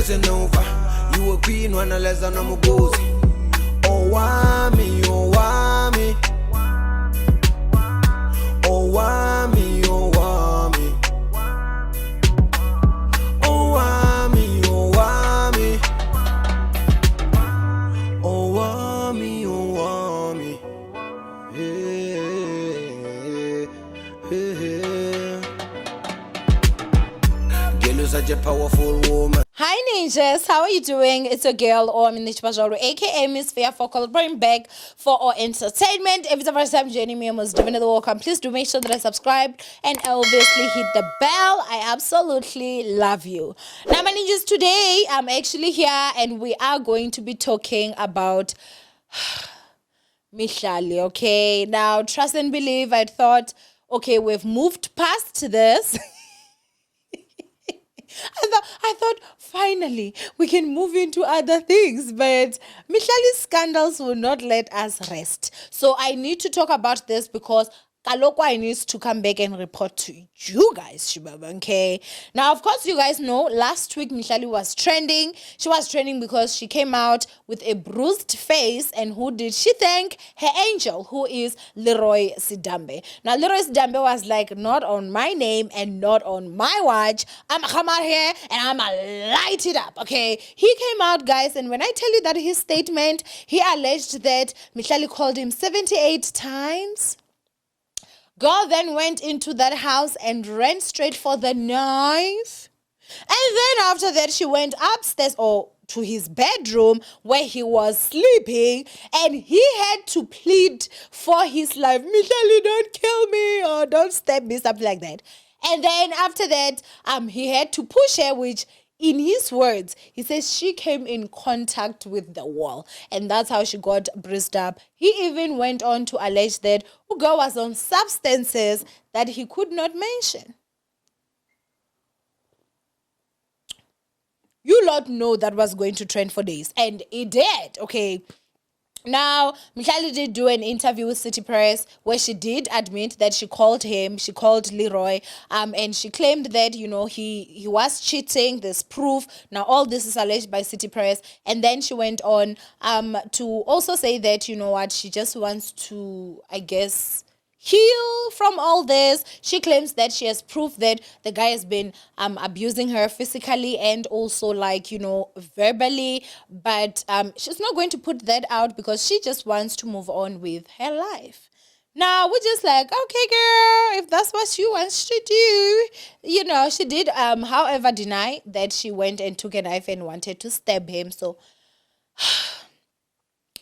listen over. You a queen when I less than I'm a gozy. Owamie, Owamie. Owamie, Owamie. Owamie, Owamie. Owamie, Owamie. Girl, you're such a powerful woman. Hi ninjas, how are you doing? It's your girl Owamie, aka Miss Fair Focal, bring back for our entertainment. If it's the first time joining me, I'm most definitely welcome. Please do make sure that I subscribe and obviously hit the bell. I absolutely love you. Now my ninjas, today I'm actually here and we are going to be talking about Mihlali, okay? Now trust and believe, I thought, okay, we've moved past this. I thought finally we can move into other things, but Mihlali's scandals will not let us rest. So I need to talk about this because Kalokwa needs to come back and report to you guys, Shibaba, okay? Now, of course, you guys know last week Mihlali was trending. She was trending because she came out with a bruised face, and who did she thank? Her angel, who is Leroy Sidambe. Now, Leroy Sidambe was like, not on my name and not on my watch. I'm gonna come out here and I'm gonna light it up, okay? He came out, guys, and when I tell you that his statement, he alleged that Mihlali called him 78 times. Girl then went into that house and ran straight for the knife. And then after that, she went upstairs or to his bedroom where he was sleeping, and he had to plead for his life. Mihlali, don't kill me or don't stab me, something like that. And then after that, he had to push her, which in his words, he says she came in contact with the wall, and that's how she got bruised up. He even went on to allege that Ugo was on substances that he could not mention. You lot know that was going to trend for days, and it did, okay? Now, Mihlali did do an interview with City Press where she did admit that she called Leroy, and she claimed that, you know, he was cheating. There's proof. Now, all this is alleged by City Press. And then she went on to also say that, you know what, she just wants to, I guess, heal from all this. She claims that she has proof that the guy has been abusing her physically and also, like, you know, verbally, but she's not going to put that out because she just wants to move on with her life. Now we're just like, okay, girl, if that's what she wants to do, you know. She did however deny that she went and took a knife and wanted to stab him. So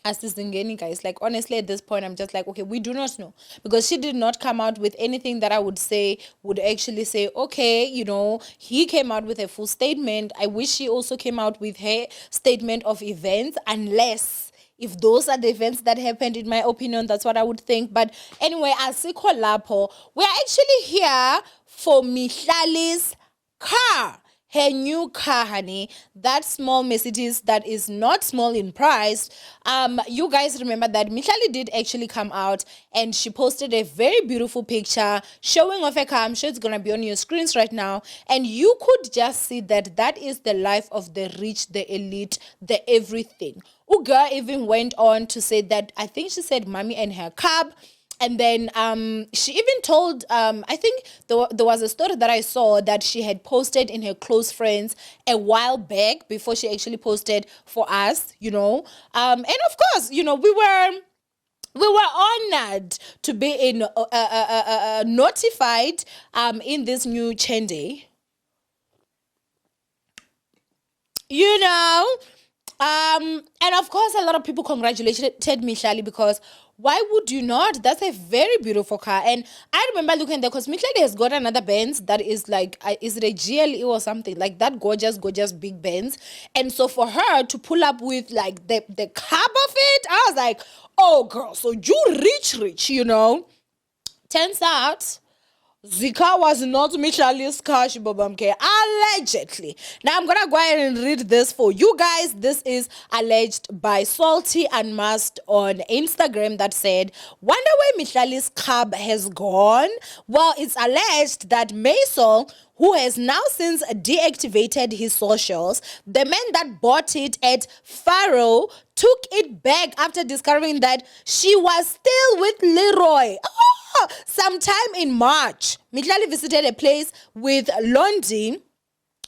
Asisingeni, guys, like, honestly, at this point I'm just like, okay, we do not know, because she did not come out with anything that I would say would actually say, okay, you know, he came out with a full statement. I wish she also came out with her statement of events, unless if those are the events that happened. In my opinion, that's what I would think. But anyway, asikho lapho, we're actually here for Mihlali's car. Her new car, honey, that small Mercedes that is not small in price. You guys remember that Mihlali did actually come out and she posted a very beautiful picture showing off her car. I'm sure it's gonna be on your screens right now, and you could just see that that is the life of the rich, the elite, the everything. Uga even went on to say that, I think she said, mommy and her cab. And then she even told, I think there was a story that I saw that she had posted in her close friends a while back before she actually posted for us, you know. And of course, you know, we were honored to be notified in this new Chende. You know, and of course, a lot of people congratulated Mihlali, because why would you not? That's a very beautiful car. And I remember looking there because Mihlali has got another Benz that is like, is it a GLE or something? Like that gorgeous big Benz. And so for her to pull up with like the cab of it, I was like, oh girl, so you rich, you know. Turns out, The car was not Mihlali's car, Shibobamke. Allegedly. Now I'm gonna go ahead and read this for you guys. This is alleged by Salty and Must on Instagram that said, "Wonder where Mihlali's car has gone." Well, it's alleged that Maisel, who has now since deactivated his socials, the man that bought it at Faro took it back after discovering that she was still with Leroy. Sometime in March, Mihlali visited a place with Londi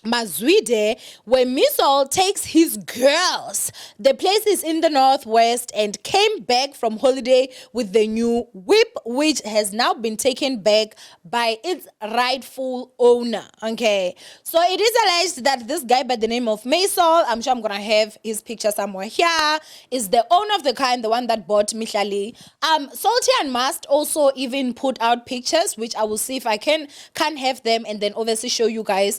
Mazwide, where Misol takes his girls. The place is in the northwest and came back from holiday with the new whip, which has now been taken back by its rightful owner. Okay, so it is alleged that this guy by the name of Maisol, I'm sure I'm gonna have his picture somewhere here, is the owner of the car and the one that bought Mihlali. Salty and Must also even put out pictures, which I will see if I can have them and then obviously show you guys.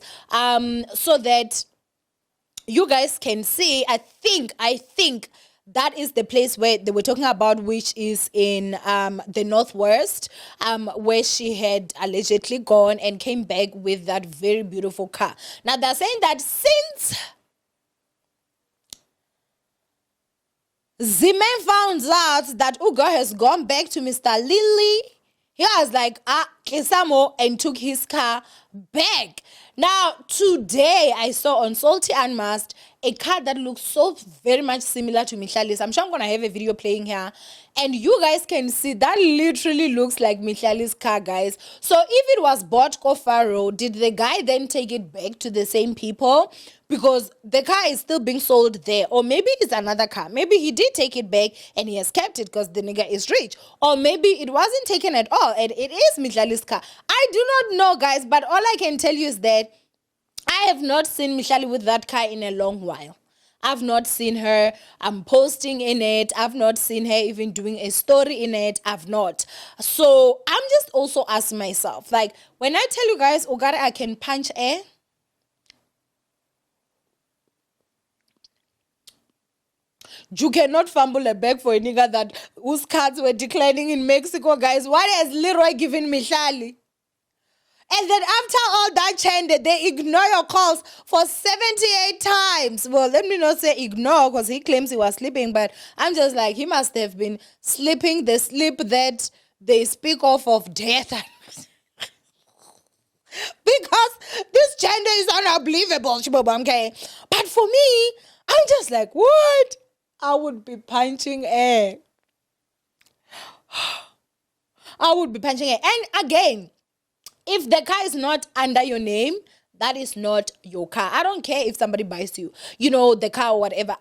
So that you guys can see. I think that is the place where they were talking about, which is in the northwest, where she had allegedly gone and came back with that very beautiful car. Now they're saying that since Zimen found out that Ugo has gone back to Mr. Lily, he was like, Kisamo, and took his car back. Now, today I saw on Salty and Must a car that looks so very much similar to Mihlali's. I'm sure I'm going to have a video playing here. And you guys can see that literally looks like Mihlali's car, guys. So if it was bought Kofaro, did the guy then take it back to the same people? Because the car is still being sold there. Or maybe it's another car. Maybe he did take it back and he has kept it because the nigga is rich. Or maybe it wasn't taken at all and it is Mihlali's car. I do not know, guys, but all I can tell you is that I have not seen Mihlali with that car in a long while. I've not seen her posting in it. I've not seen her even doing a story in it. I've not. So I'm just also asking myself, like, when I tell you guys, Ogare, I can punch air. You cannot fumble a bag for a nigga that whose cards were declining in Mexico, guys. What has Leroy given Mihlali? And then after all that change, they ignore your calls for 78 times. Well, let me not say ignore because he claims he was sleeping, but I'm just like, he must have been sleeping the sleep that they speak of death. Because this gender is unbelievable, okay? But for me, I'm just like, what? I would be punching air. I would be punching air. And again, if the car is not under your name, that is not your car. I don't care if somebody buys you, the car or whatever.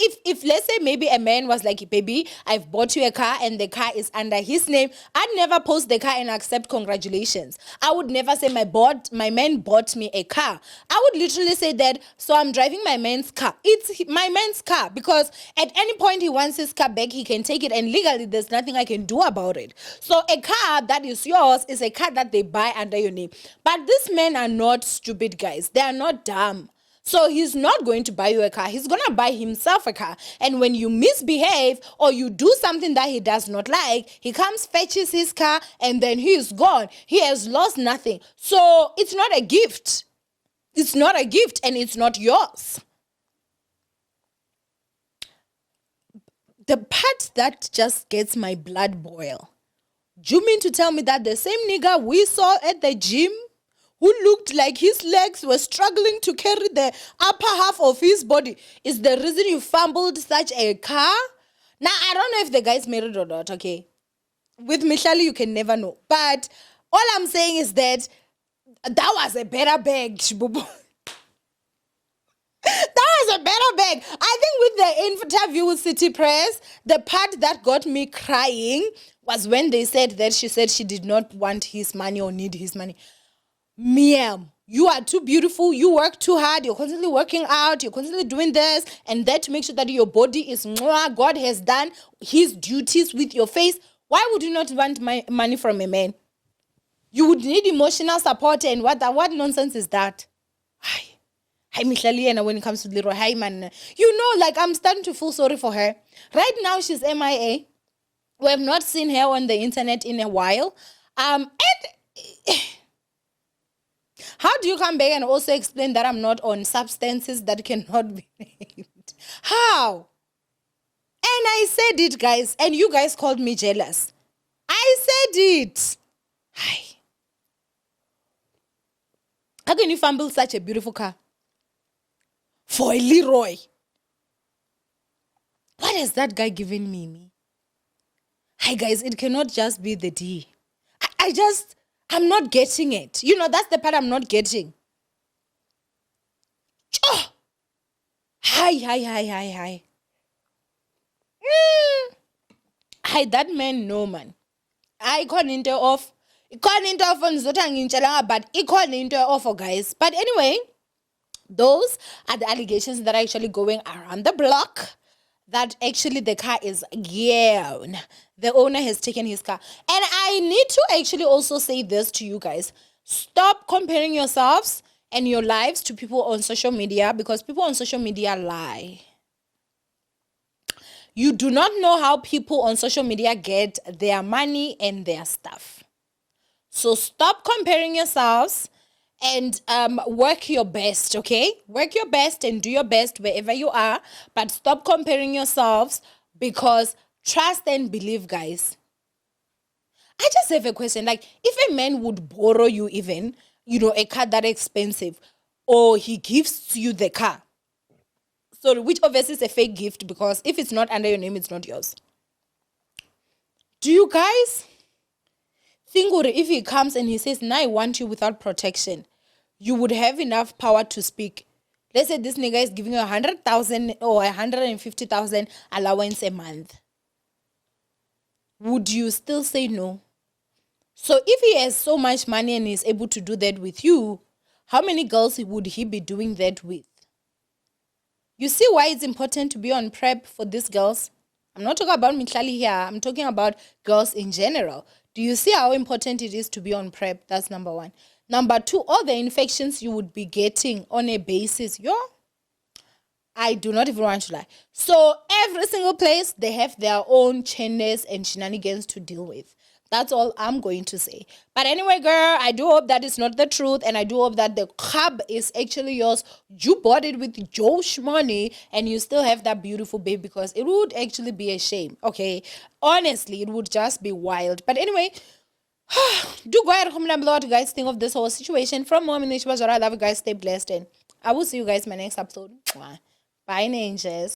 If let's say maybe a man was like, baby, I've bought you a car and the car is under his name, I'd never post the car and accept congratulations. I would never say my man bought me a car. I would literally say that, so I'm driving my man's car. It's my man's car because at any point he wants his car back, he can take it and legally there's nothing I can do about it. So a car that is yours is a car that they buy under your name. But these men are not stupid, guys. They are not dumb. So he's not going to buy you a car. He's going to buy himself a car. And when you misbehave or you do something that he does not like, he comes, fetches his car, and then he is gone. He has lost nothing. So it's not a gift. It's not a gift and it's not yours. The part that just gets my blood boil. Do you mean to tell me that the same nigga we saw at the gym, who looked like his legs were struggling to carry the upper half of his body, is the reason you fumbled such a car? Now, I don't know if the guy's married or not, okay? With Mihlali, you can never know. But all I'm saying is that was a better bag, Shibubu. That was a better bag. I think with the interview with City Press, the part that got me crying was when they said that she said she did not want his money or need his money. Ma'am, you are too beautiful, you work too hard, you're constantly working out, you're constantly doing this and that to make sure that your body is mwah. God has done his duties with your face. Why would you not want money from a man? You would need emotional support and what nonsense is that? Hi, Mihlali, and when it comes to Leroy, hi, man. I'm starting to feel sorry for her. Right now, she's MIA. We have not seen her on the internet in a while. And How do you come back and also explain that I'm not on substances that cannot be named? How? And I said it, guys, and you guys called me jealous. I said it. Hi. How can you fumble such a beautiful car? For a Leroy. What has that guy given me? Hi, guys, it cannot just be the D. I'm not getting it. You know, that's the part I'm not getting. Oh! Hi. Hi, that man, no, man. I can't into off. Can't into off on Zotang, but it can't into off, guys. But anyway, those are the allegations that are actually going around the block. That actually the car is gone. The owner has taken his car. And I need to actually also say this to you guys. Stop comparing yourselves and your lives to people on social media, because people on social media lie. You do not know how people on social media get their money and their stuff. So stop comparing yourselves and work your best, okay? Work your best and do your best wherever you are, but stop comparing yourselves, because trust and believe, guys. I just have a question. Like, if a man would borrow you even, a car that expensive, or he gives you the car, so which obviously is a fake gift, because if it's not under your name, it's not yours. Do you guys think if he comes and he says, "Now I want you without protection," you would have enough power to speak? Let's say this nigga is giving you 100,000 or 150,000 allowance a month. Would you still say no? So if he has so much money and is able to do that with you, how many girls would he be doing that with? You see why it's important to be on prep for these girls? I'm not talking about Mihlali here. I'm talking about girls in general. Do you see how important it is to be on prep? That's number one. Number two, all the infections you would be getting on a basis. I do not even want to lie. So every single place, they have their own challenges and shenanigans to deal with. That's all I'm going to say. But anyway, girl, I do hope that it's not the truth. And I do hope that the cab is actually yours. You bought it with Josh money and you still have that beautiful babe, because it would actually be a shame. Okay. Honestly, it would just be wild. But anyway, do go ahead and comment down below what you guys think of this whole situation. From Owamie, I love you guys. Stay blessed. And I will see you guys in my next episode. Bye, ninjas.